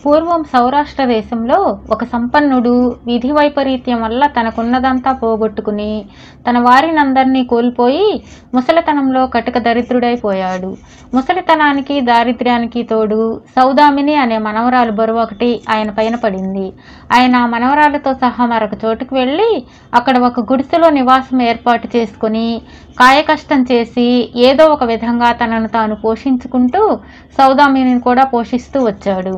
పూర్వం సౌరాష్ట్ర దేశంలో ఒక సంపన్నుడు విధి వైపరీత్యం వల్ల తనకున్నదంతా పోగొట్టుకుని తన వారినందరినీ కోల్పోయి ముసలితనంలో కటిక దరిద్రుడైపోయాడు. ముసలితనానికి దారిద్ర్యానికి తోడు సౌదామిని అనే మనవరాలు బరువు ఒకటి ఆయన పైన పడింది. ఆయన ఆ మనవరాలతో సహా మరొక చోటుకు వెళ్ళి అక్కడ ఒక గుడిసెలో నివాసం ఏర్పాటు చేసుకుని కాయకష్టం చేసి ఏదో ఒక విధంగా తనను తాను పోషించుకుంటూ సౌదామినిని కూడా పోషిస్తూ వచ్చాడు.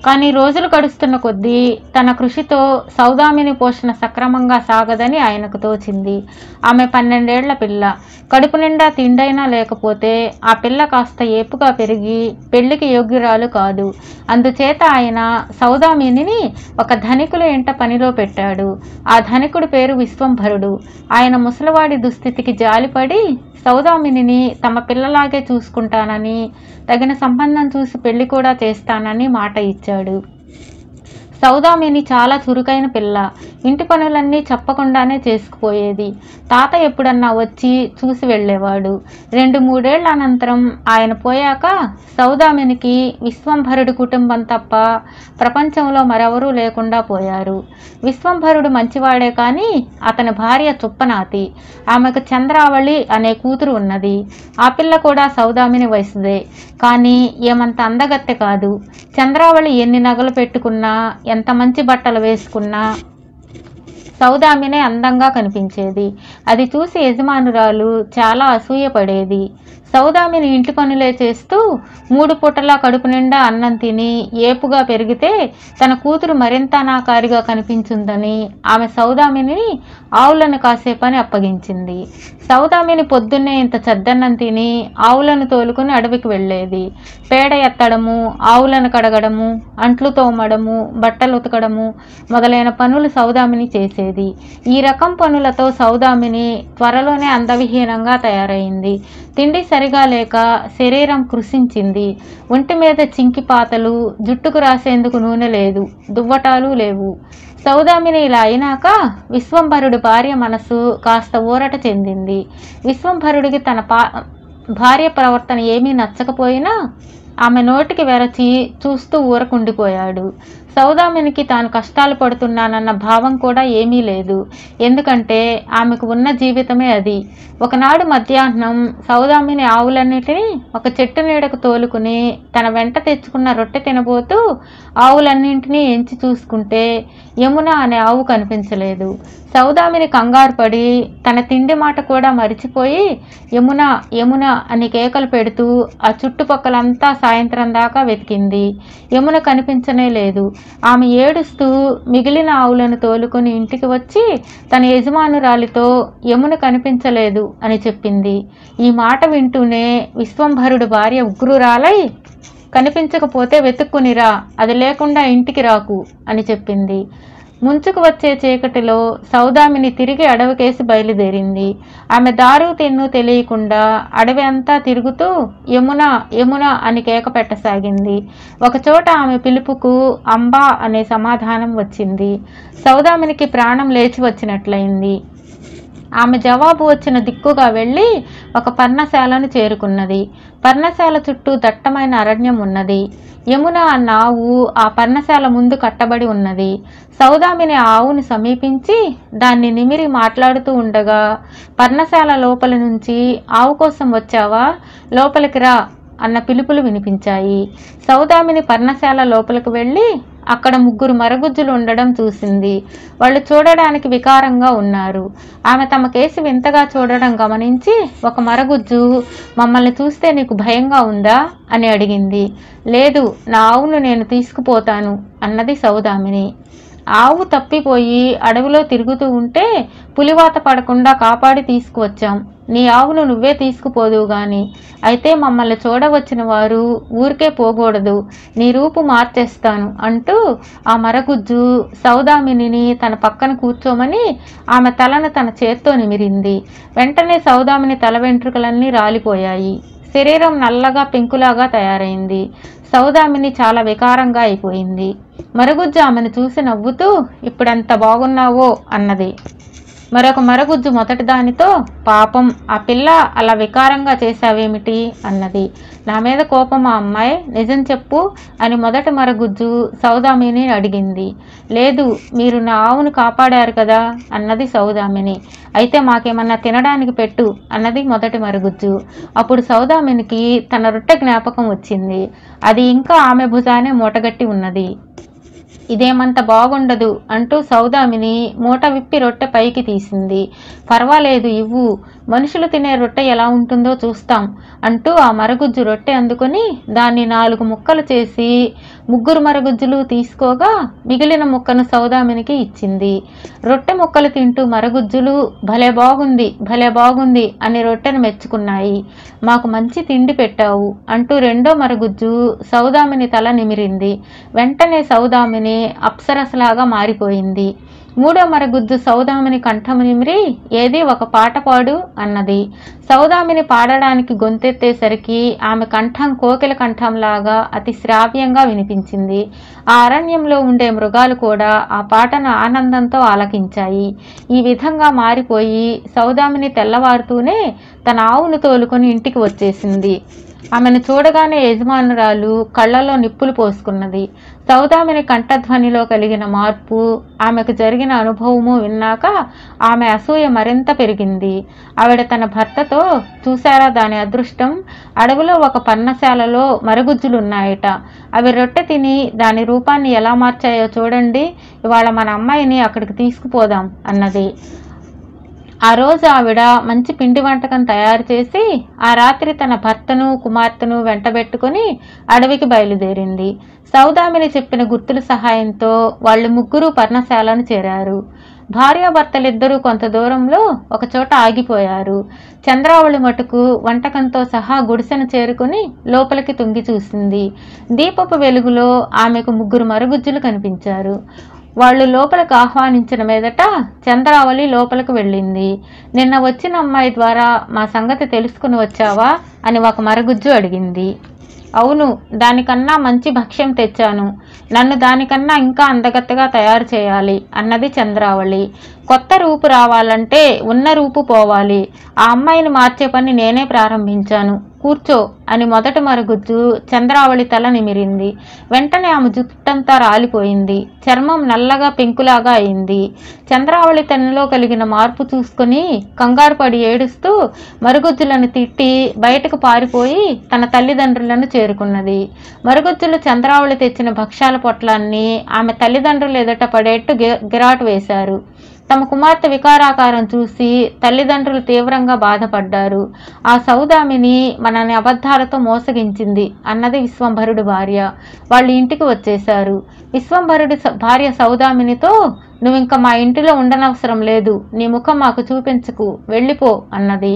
కానీ రోజులు గడుస్తున్న కొద్దీ తన కృషితో సౌదామిని పోషణ సక్రమంగా సాగదని ఆయనకు తోచింది. ఆమె 12 ఏళ్ల పిల్ల. కడుపు నిండా తిండైనా లేకపోతే ఆ పిల్ల కాస్త ఏపుగా పెరిగి పెళ్లికి యోగ్యురాలు కాదు. అందుచేత ఆయన సౌదామినిని ఒక ధనికుల ఇంట పనిలో పెట్టాడు. ఆ ధనికుడి పేరు విశ్వంభరుడు. ఆయన ముసలివాడి దుస్థితికి జాలిపడి సౌదామినిని తమ పిల్లలాగే చూసుకుంటానని, తగిన సంబంధం చూసి పెళ్లి కూడా చేస్తానని మాట ఇచ్చాడు. సౌదామిని చాలా చురుకైన పిల్ల. ఇంటి పనులన్నీ చెప్పకుండానే చేసుకుపోయేది. తాత ఎప్పుడన్నా వచ్చి చూసి వెళ్ళేవాడు. 2-3 ఏళ్ల అనంతరం ఆయన పోయాక సౌదామినికి విశ్వంభరుడి కుటుంబం తప్ప ప్రపంచంలో మరెవరూ లేకుండా పోయారు. విశ్వంభరుడు మంచివాడే కానీ అతని భార్య చుప్పనాతి. ఆమెకు చంద్రావళి అనే కూతురు ఉన్నది. ఆ పిల్ల కూడా సౌదామిని వయసుదే, కానీ ఏమంత అందగత్తె కాదు. చంద్రావళి ఎన్ని నగలు పెట్టుకున్నా, ఎంత మంచి బట్టలు వేసుకున్నా సౌదామినే అందంగా కనిపించేది. అది చూసి యజమానురాలు చాలా అసూయపడేది. సౌదామిని ఇంటి పనులే చేస్తూ 3 పూటలా కడుపు నిండా అన్నం తిని ఏపుగా పెరిగితే తన కూతురు మరింత అనాకారిగా కనిపించిందని ఆమె సౌదామిని ఆవులను కాసే పని అప్పగించింది. సౌదామిని పొద్దున్నే ఇంత చెద్దన్నం తిని ఆవులను తోలుకుని అడవికి వెళ్ళేది. పేడ ఎత్తడము, ఆవులను కడగడము, అంట్లు తోమడము, బట్టలు ఉతకడము మొదలైన పనులు సౌదామిని చేసేది. ఈ రకం పనులతో సౌదామిని త్వరలోనే అందవిహీనంగా తయారైంది. తిండి సరిగా లేక శరీరం కృషించింది. ఒంటి మీద చింకిపాతలు, జుట్టుకు రాసేందుకు నూనె లేదు, దువ్వటాలు లేవు. సౌదామిని ఇలా అయినాక విశ్వంభరుడి భార్య మనసు కాస్త ఊరట చెందింది. విశ్వంభరుడికి తన భార్య ప్రవర్తన ఏమీ నచ్చకపోయినా ఆమె నోటికి వెరచి చూస్తూ ఊరకుండిపోయాడు. సౌదామినికి తాను కష్టాలు పడుతున్నానన్న భావం కూడా ఏమీ లేదు. ఎందుకంటే ఆమెకు ఉన్న జీవితమే అది. ఒకనాడు మధ్యాహ్నం సౌదామిని ఆవులన్నిటినీ ఒక చెట్టు నీడకు తోలుకుని తన వెంట తెచ్చుకున్న రొట్టె తినబోతూ ఆవులన్నింటినీ ఎంచి చూసుకుంటే యమున అనే ఆవు కనిపించలేదు. సౌదామిని కంగారు పడి తన తిండి మాట కూడా మరిచిపోయి యమున యమున అని కేకలు పెడుతూ ఆ చుట్టుపక్కలంతా సాయంత్రం దాకా వెతికింది. యమున కనిపించనే లేదు. ఆమె ఏడుస్తూ మిగిలిన ఆవులను తోలుకొని ఇంటికి వచ్చి తన యజమానురాలితో యమున కనిపించలేదు అని చెప్పింది. ఈ మాట వింటూనే విశ్వంభరుడు భార్య ఉగ్రురాలై, కనిపించకపోతే వెతుక్కునిరా, అది లేకుండా ఇంటికి రాకు అని చెప్పింది. ముంచుకు వచ్చే చీకటిలో సౌదామిని తిరిగి అడవికేసి బయలుదేరింది. ఆమె దారు తెన్ను తెలియకుండా అడవి అంతా తిరుగుతూ యమున యమున అని కేక పెట్టసాగింది. ఒకచోట ఆమె పిలుపుకు అంబా అనే సమాధానం వచ్చింది. సౌదామినికి ప్రాణం లేచి వచ్చినట్లయింది. ఆమె జవాబు వచ్చిన దిక్కుగా వెళ్ళి ఒక పర్ణశాలను చేరుకున్నది. పర్ణశాల చుట్టూ దట్టమైన అరణ్యం ఉన్నది. యమున అన్న ఆవు ఆ పర్ణశాల ముందు కట్టబడి ఉన్నది. సౌదామిని ఆ ఆవుని సమీపించి దాన్ని నిమిరి మాట్లాడుతూ ఉండగా పర్ణశాల లోపల నుంచి ఆవు కోసం వచ్చావా, లోపలికి రా అన్న పిలుపులు వినిపించాయి. సౌదామిని పర్ణశాల లోపలికి వెళ్ళి అక్కడ 3 మరగుజ్జులు ఉండడం చూసింది. వాళ్ళు చూడడానికి వికారంగా ఉన్నారు. ఆమె తమ కేసి వింతగా చూడడం గమనించి ఒక మరగుజ్జు, మమ్మల్ని చూస్తే నీకు భయంగా ఉందా అని అడిగింది. లేదు, నా ఆవును నేను తీసుకుపోతాను అన్నది సౌదామిని. ఆవు తప్పిపోయి అడవిలో తిరుగుతూ ఉంటే పులివాత పడకుండా కాపాడి తీసుకువచ్చాం. నీ ఆవును నువ్వే తీసుకుపోదువు గాని. అయితే మమ్మల్ని చూడవచ్చిన వారు ఊరికే పోకూడదు, నీ రూపు మార్చేస్తాను అంటూ ఆ మరగుజ్జు సౌదామినిని తన పక్కన కూర్చోమని ఆమె తలను తన చేత్తో నిమిరింది. వెంటనే సౌదామిని తల వెంట్రుకలన్నీ రాలిపోయాయి. శరీరం నల్లగా పెంకులాగా తయారైంది. సౌదామిని చాలా వికారంగా అయిపోయింది. మరగుజ్జు ఆమెను చూసి నవ్వుతూ, ఇప్పుడెంత బాగున్నావో అన్నది. మరొక మరగుజ్జు మొదటి దానితో, పాపం ఆ పిల్ల అలా వికారంగా చేశావేమిటి అన్నది. నా మీద కోపమా అమ్మాయి, నిజం చెప్పు అని మొదటి మరగుజ్జు సౌదామిని అడిగింది. లేదు, మీరు నా ఆవును కాపాడారు కదా అన్నది సౌదామిని. అయితే మాకేమన్నా తినడానికి పెట్టు అన్నది మొదటి మరగుజ్జు. అప్పుడు సౌదామినికి తన రొట్టె జ్ఞాపకం వచ్చింది. అది ఇంకా ఆమె భుజానే మూటగట్టి ఉన్నది. ఇదేమంత బాగుండదు అంటూ సౌదామిని మూట విప్పి రొట్టె పైకి తీసింది. పర్వాలేదు, ఇవ్వు, మనుషులు తినే రొట్టె ఎలా ఉంటుందో చూస్తాం అంటూ ఆ మరగుజ్జు రొట్టె అందుకొని దాన్ని 4 ముక్కలు చేసి 3 మరగుజ్జులు తీసుకోగా మిగిలిన ముక్కను సౌదామినికి ఇచ్చింది. రొట్టె ముక్కలు తింటూ మరగుజ్జులు భలే బాగుంది, భలే బాగుంది అని రొట్టెను మెచ్చుకున్నాయి. మాకు మంచి తిండి పెట్టావు అంటూ రెండో మరగుజ్జు సౌదామిని తల నిమిరింది. వెంటనే సౌదామిని అప్సరసలాగా మారిపోయింది. మూడో మరగుజ్జు సౌదామిని కంఠము నిమిరి, ఏది ఒక పాట పాడు అన్నది. సౌదామిని పాడడానికి గొంతెత్తేసరికి ఆమె కంఠం కోకిల కంఠంలాగా అతి శ్రావ్యంగా వినిపించింది. ఆ అరణ్యంలో ఉండే మృగాలు కూడా ఆ పాటను ఆనందంతో ఆలకించాయి. ఈ విధంగా మారిపోయి సౌదామిని తెల్లవారుతూనే తన ఆవును తోలుకొని ఇంటికి వచ్చేసింది. ఆమెను చూడగానే యజమానురాలు కళ్ళలో నిప్పులు పోసుకున్నది. సౌదామిని కంఠధ్వనిలో కలిగిన మార్పు, ఆమెకు జరిగిన అనుభవము విన్నాక ఆమె అసూయ మరింత పెరిగింది. ఆవిడ తన భర్తతో, చూశారా దాని అదృష్టం, అడవిలో ఒక పర్ణశాలలో మరగుజ్జులున్నాయట. అవి రొట్టె తిని దాని రూపాన్ని ఎలా మార్చాయో చూడండి, ఇవాళ మన అమ్మాయిని అక్కడికి తీసుకుపోదాం అన్నది. ఆ రోజు ఆవిడ మంచి పిండి వంటకం తయారు చేసి ఆ రాత్రి తన భర్తను కుమార్తెను వెంటబెట్టుకుని అడవికి బయలుదేరింది. సౌదామిని చెప్పిన గుర్తుల సహాయంతో వాళ్ళు 3 పర్ణశాలను చేరారు. భార్యాభర్తలిద్దరూ కొంత దూరంలో ఒకచోట ఆగిపోయారు. చంద్రావళి మటుకు వంటకంతో సహా గుడిసెను చేరుకుని లోపలికి తొంగి చూసింది. దీపపు వెలుగులో ఆమెకు 3 మరగుజ్జులు కనిపించారు. వాళ్ళు లోపలికి ఆహ్వానించిన మీదట చంద్రావళి లోపలికి వెళ్ళింది. నిన్న వచ్చిన అమ్మాయి ద్వారా మా సంగతి తెలుసుకుని వచ్చావా అని ఒక మరగుజ్జు అడిగింది. అవును, దానికన్నా మంచి భక్ష్యం తెచ్చాను, నన్ను దానికన్నా ఇంకా అందగత్తగా తయారు చేయాలి అన్నది చంద్రావళి. కొత్త రూపు రావాలంటే ఉన్న రూపు పోవాలి. ఆ అమ్మాయిని మార్చే పని నేనే ప్రారంభించాను, కూర్చో అని మొదటి మరగుజ్జు చంద్రావళి తల నిమిరింది. వెంటనే ఆమె జుట్టంతా రాలిపోయింది. చర్మం నల్లగా పెంకులాగా అయింది. చంద్రావళి తనలో కలిగిన మార్పు చూసుకుని కంగారు పడి ఏడుస్తూ మరుగుజ్జులను తిట్టి బయటకు పారిపోయి తన తల్లిదండ్రులను చేరుకున్నది. మరుగుజ్జులు చంద్రావళి తెచ్చిన భక్ష్యాల పొట్లాన్ని ఆమె తల్లిదండ్రులు ఎదుట పడేట్టు గిరాటు వేశారు. తమ కుమార్తె వికారాకారం చూసి తల్లిదండ్రులు తీవ్రంగా బాధపడ్డారు. ఆ సౌదామిని మనని అబద్ధాలతో మోసగించింది అన్నది విశ్వంభరుడి భార్య. వాళ్ళు ఇంటికి వచ్చేశారు. విశ్వంభరుడి భార్య సౌదామినితో, నువ్వింక మా ఇంటిలో ఉండనవసరం లేదు, నీ ముఖం మాకు చూపించకు, వెళ్ళిపో అన్నది.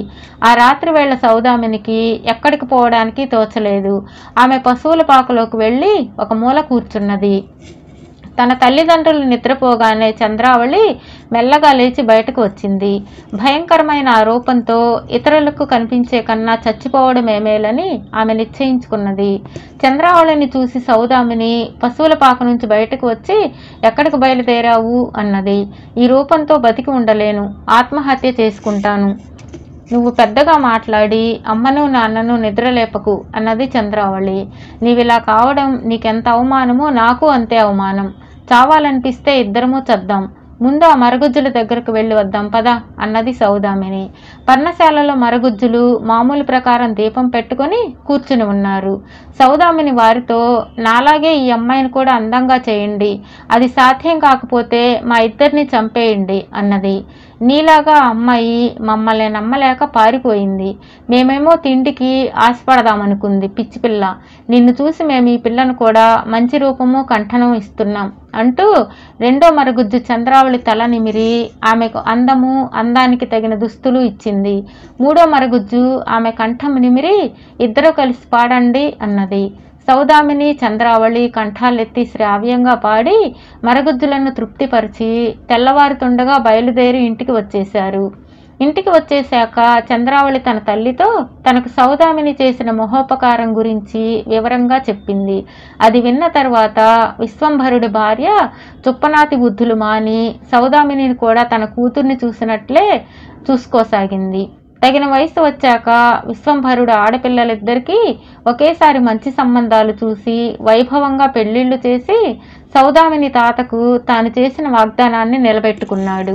ఆ రాత్రి వేళ సౌదామినికి ఎక్కడికి పోవడానికి తోచలేదు. ఆమె పశువుల పాకలోకి వెళ్ళి ఒక మూల కూర్చున్నది. తన తల్లిదండ్రులు నిద్రపోగానే చంద్రావళి మెల్లగా లేచి బయటకు వచ్చింది. భయంకరమైన ఆ రూపంతో ఇతరులకు కనిపించే కన్నా చచ్చిపోవడమే మేలని ఆమె నిశ్చయించుకున్నది. చంద్రావళిని చూసి సౌదామిని పశువుల పాక నుంచి బయటకు వచ్చి, ఎక్కడికి బయలుదేరావు అన్నది. ఈ రూపంతో బతికి ఉండలేను, ఆత్మహత్య చేసుకుంటాను. నువ్వు పెద్దగా మాట్లాడి అమ్మను నాన్నను నిద్రలేపకు అన్నది చంద్రావళి. నీవిలా కావడం నీకెంత అవమానమో నాకు అంతే అవమానం. చావాలనిపిస్తే ఇద్దరము చద్దాం, ముందు ఆ మరగుజ్జుల దగ్గరకు వెళ్ళి వద్దాం పద అన్నది సౌదామిని. పర్ణశాలలో మరగుజ్జులు మామూలు ప్రకారం దీపం పెట్టుకొని కూర్చుని ఉన్నారు. సౌదామిని వారితో, నాలాగే ఈ అమ్మాయిని కూడా అందంగా చేయండి, అది సాధ్యం కాకపోతే మా ఇద్దరిని చంపేయండి అన్నది. నీలాగా అమ్మాయి మమ్మల్ని నమ్మలేక పారిపోయింది. మేమేమో తిండికి ఆశపడదామనుకుంది పిచ్చిపిల్ల. నిన్ను చూసి మేము ఈ పిల్లను కూడా మంచి రూపము కంఠనం ఇస్తున్నాం అంటూ రెండో మరగుజ్జు చంద్రావళి తల నిమిరి ఆమెకు అందము అందానికి తగిన దుస్తులు ఇచ్చింది. మూడో మరగుజ్జు ఆమె కంఠం నిమిరి, ఇద్దరు కలిసి పాడండి అన్నది. సౌదామిని చంద్రావళి కంఠాలెత్తి శ్రావ్యంగా పాడి మరగుజ్జులను తృప్తిపరిచి తెల్లవారుతుండగా బయలుదేరి ఇంటికి వచ్చేశారు. ఇంటికి వచ్చేశాక చంద్రావళి తన తల్లితో తనకు సౌదామిని చేసిన మహోపకారం గురించి వివరంగా చెప్పింది. అది విన్న తర్వాత విశ్వంభరుడి భార్య చుప్పనాతి బుద్ధులు మాని సౌదామిని కూడా తన కూతుర్ని చూసినట్లే చూసుకోసాగింది. తగిన వయసు వచ్చాక విశ్వంభరుడు ఆడపిల్లలిద్దరికీ ఒకేసారి మంచి సంబంధాలు చూసి వైభవంగా పెళ్లిళ్లు చేసి సౌదామిని తాతకు తాను చేసిన వాగ్దానాన్ని నిలబెట్టుకున్నాడు.